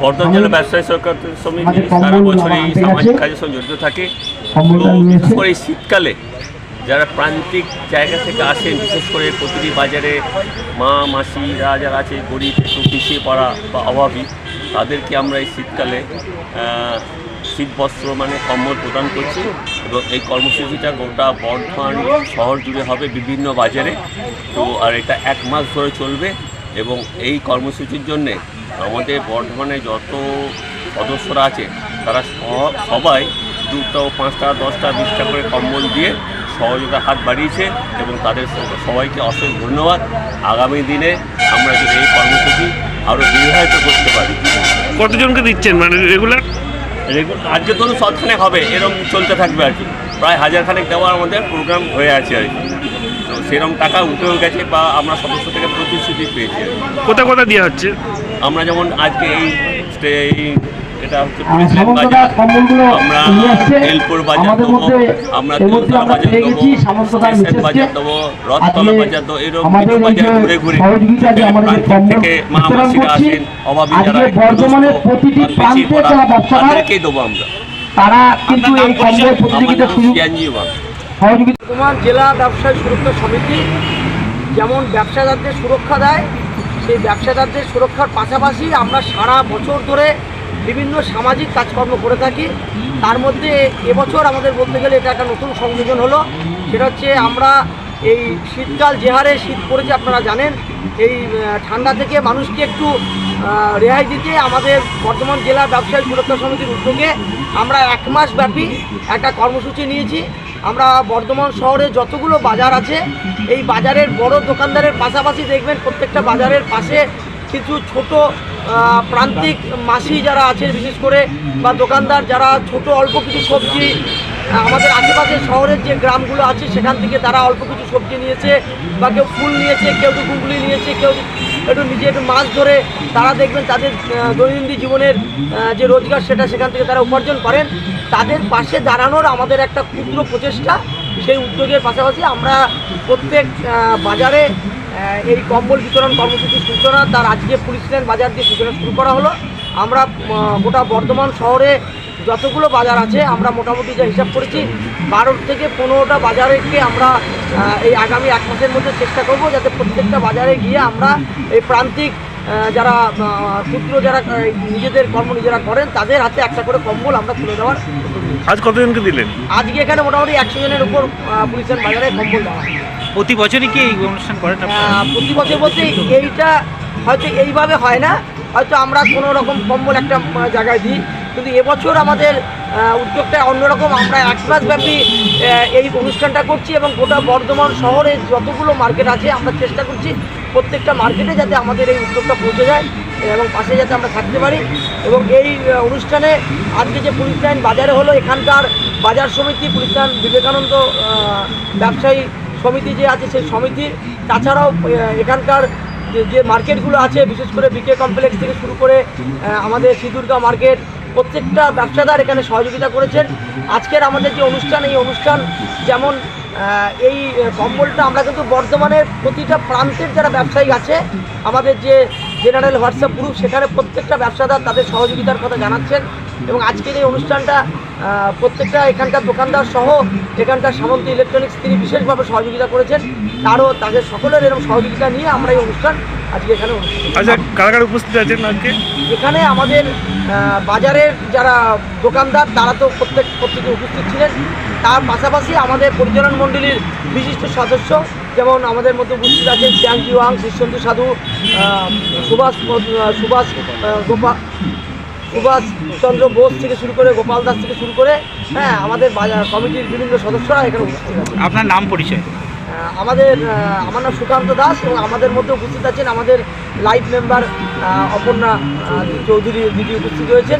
বর্ধমান জেলা ব্যবসায়ী সরকার সমিতি সারা বছরই সামাজিক কাজের সঙ্গে জড়িত থাকে। বিশেষ করে শীতকালে যারা প্রান্তিক জায়গা থেকে আসেন, বিশেষ করে প্রতিটি বাজারে মা মাসিরা যারা আছে গরিব, একটু পিছিয়ে পড়া বা অভাবী, তাদেরকে আমরা এই শীতকালে শীত বস্ত্র মানে কম্বল প্রদান করছি। এবং এই কর্মসূচিটা গোটা বর্ধমান শহর জুড়ে হবে বিভিন্ন বাজারে। তো আর এটা 1 মাস ধরে চলবে। এবং এই কর্মসূচির জন্যে আমাদের বর্ধমানে যত সদস্যরা আছে তারা সবাই 2টা, 5টা, 10টা, 20টা করে কম্বল দিয়ে সহযোগিতার হাত বাড়িয়েছে এবং তাদের সবাইকে অশেষ ধন্যবাদ। আগামী দিনে আমরা যদি এই কর্মসূচি আরও দীর্ঘায়িত করতে পারি। কতজনকে দিচ্ছেন মানে রেগুলার? আজকে ধরুন 100 হবে, এরকম চলতে থাকবে আর কি। প্রায় 1000 দেওয়ার আমাদের প্রোগ্রাম হয়ে আছে আর কি। তো সেরকম টাকা উঠেও গেছে বা আমরা সদস্য থেকে প্রতিশ্রুতি পেয়েছি। কোথা কোথা দেওয়া হচ্ছে? আমরা যেমন আজকে এই এটা হচ্ছে পুলিশ লাইন বাজার, আমরা তেলপুর বাজার দেবো, আমরা তেলতলা বাজার দেবো, স্টেশন বাজার দেবো, রথতলা বাজার দেবো। এরকম কিছু বাজার ঘুরে ঘুরে প্রান্তিক থেকে মা মাসিরা আসেন, অভাবী যারা পিছিয়ে পড়া, তাদেরকেই দেবো আমরা। তারা কিন্তু এই কম্বল প্রতিযোগিতা বর্ধমান জেলা ব্যবসায়ী সুরক্ষা সমিতি যেমন ব্যবসাদারদের সুরক্ষা দেয়, সেই ব্যবসাদারদের সুরক্ষার পাশাপাশি আমরা সারা বছর ধরে বিভিন্ন সামাজিক কাজকর্ম করে থাকি। তার মধ্যে এবছর আমাদের বলতে গেলে এটা একটা নতুন সংযোজন হলো। সেটা হচ্ছে আমরা এই শীতকাল যে হারে শীত পড়েছে আপনারা জানেন, এই ঠান্ডা থেকে মানুষকে একটু রেহাই দিতে আমাদের বর্ধমান জেলা ব্যবসায়ী সুরক্ষা সমিতির উদ্যোগে আমরা 1 মাস ব্যাপী একটা কর্মসূচি নিয়েছি। আমরা বর্ধমান শহরে যতগুলো বাজার আছে এই বাজারের বড় দোকানদারের পাশাপাশি দেখবেন প্রত্যেকটা বাজারের পাশে কিছু ছোট প্রান্তিক মাসি যারা আছে বিশেষ করে বা দোকানদার যারা ছোট অল্প কিছু সবজি আমাদের আশেপাশে শহরের যে গ্রামগুলো আছে সেখান থেকে তারা অল্প কিছু সবজি নিয়েছে বা কেউ ফুল নিয়েছে, কেউ একটু গুগলি নিয়েছে, কেউ একটু নিজে একটু মাছ ধরে তারা দেখবেন তাদের দৈনন্দিন জীবনের যে রোজগার সেখান থেকে তারা উপার্জন করেন। তাদের পাশে দাঁড়ানোর আমাদের একটা ক্ষুদ্র প্রচেষ্টা। সেই উদ্যোগের পাশাপাশি আমরা প্রত্যেক বাজারে এই কম্বল বিতরণ কর্মসূচির সূচনা তার আজকে পুলিশ লাইন বাজার দিয়ে সূচনা শুরু করা হলো। আমরা গোটা বর্ধমান শহরে যতগুলো বাজার আছে আমরা মোটামুটি যা হিসাব করেছি 12 থেকে 15টা বাজারকে আমরা এই আগামী 1 মাসের মধ্যে চেষ্টা করব যাতে প্রত্যেকটা বাজারে গিয়ে আমরা এই প্রান্তিক যারা ক্ষুদ্র যারা নিজেদের কর্ম নিজেরা করেন তাদের হাতে একটা করে কম্বল আমরা তুলে দেওয়ার। আজ কতজনকে দিলেন? আজকে এখানে মোটামুটি 100 জনের উপর পুলিশ লাইন বাজারে কম্বল দেওয়া। প্রতি বছরই কি এই অনুষ্ঠান করেন? প্রতি বছর বলতে এইটা হয়তো এইভাবে হয় না, হয়তো আমরা কোনো রকম কম্বল একটা জায়গায় দিই, কিন্তু এবছর আমাদের উদ্যোগটা অন্যরকম। আমরা 1 মাস ব্যাপী এই অনুষ্ঠানটা করছি এবং গোটা বর্ধমান শহরে যতগুলো মার্কেট আছে আমরা চেষ্টা করছি প্রত্যেকটা মার্কেটে যাতে আমাদের এই উদ্যোগটা পৌঁছে যায় এবং পাশে যাতে আমরা থাকতে পারি। এবং এই অনুষ্ঠানে আজকে যে পুলিশ লাইন বাজারে হলো, এখানকার বাজার সমিতি, পুলিশ লাইন বিবেকানন্দ ব্যবসায়ী সমিতি যে আছে সেই সমিতি, তাছাড়াও এখানকার যে মার্কেটগুলো আছে বিশেষ করে বিকে কমপ্লেক্স থেকে শুরু করে আমাদের সিঁদুরগা মার্কেট, প্রত্যেকটা ব্যবসাদার এখানে সহযোগিতা করেছেন। আজকের আমাদের যে অনুষ্ঠান, এই অনুষ্ঠান যেমন এই কম্বলটা আমরা কিন্তু বর্ধমানের প্রতিটা প্রান্তের যারা ব্যবসায়ী আছে আমাদের যে জেনারেল হোয়াটসঅ্যাপ গ্রুপ, সেখানে প্রত্যেকটা ব্যবসাদার তাদের সহযোগিতার কথা জানাচ্ছেন। এবং আজকের এই অনুষ্ঠানটা প্রত্যেকটা এখানকার দোকানদার সহ এখানকার সামন্ত ইলেকট্রনিক্স তিনি বিশেষভাবে সহযোগিতা করেছেন। তাদের সকলের এরকম সহযোগিতা নিয়ে আমরা এই অনুষ্ঠান আজকে এখানে আচ্ছা, কারা কারা উপস্থিত আছেন আজকে? এখানে আমাদের বাজারের যারা দোকানদার তারা তো প্রত্যেকে উপস্থিত ছিলেন। তার পাশাপাশি আমাদের পরিচালন মণ্ডলীর বিশিষ্ট সদস্য যেমন আমাদের মধ্যে উপস্থিত আছেন শ্যামজি ওয়াং, শীর্ষেন্দু সাধু, সুভাষ চন্দ্র বোস থেকে শুরু করে গোপাল দাস থেকে শুরু করে আমাদের বাজার কমিটির বিভিন্ন সদস্যরা এখানে উপস্থিত আছেন। আপনার নাম পরিচয়? আমার নাম সুকান্ত দাস এবং আমাদের মধ্যে উপস্থিত আছেন আমাদের লাইভ মেম্বার অপর্ণা চৌধুরী দিদি উপস্থিত হয়েছেন।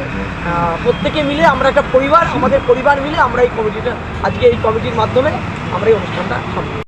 প্রত্যেকে মিলে আমরা একটা পরিবার, আমাদের পরিবার মিলে আমরা এই কমিটিটা আজকে এই কমিটির মাধ্যমে আমরা এই অনুষ্ঠানটা সম্পন্ন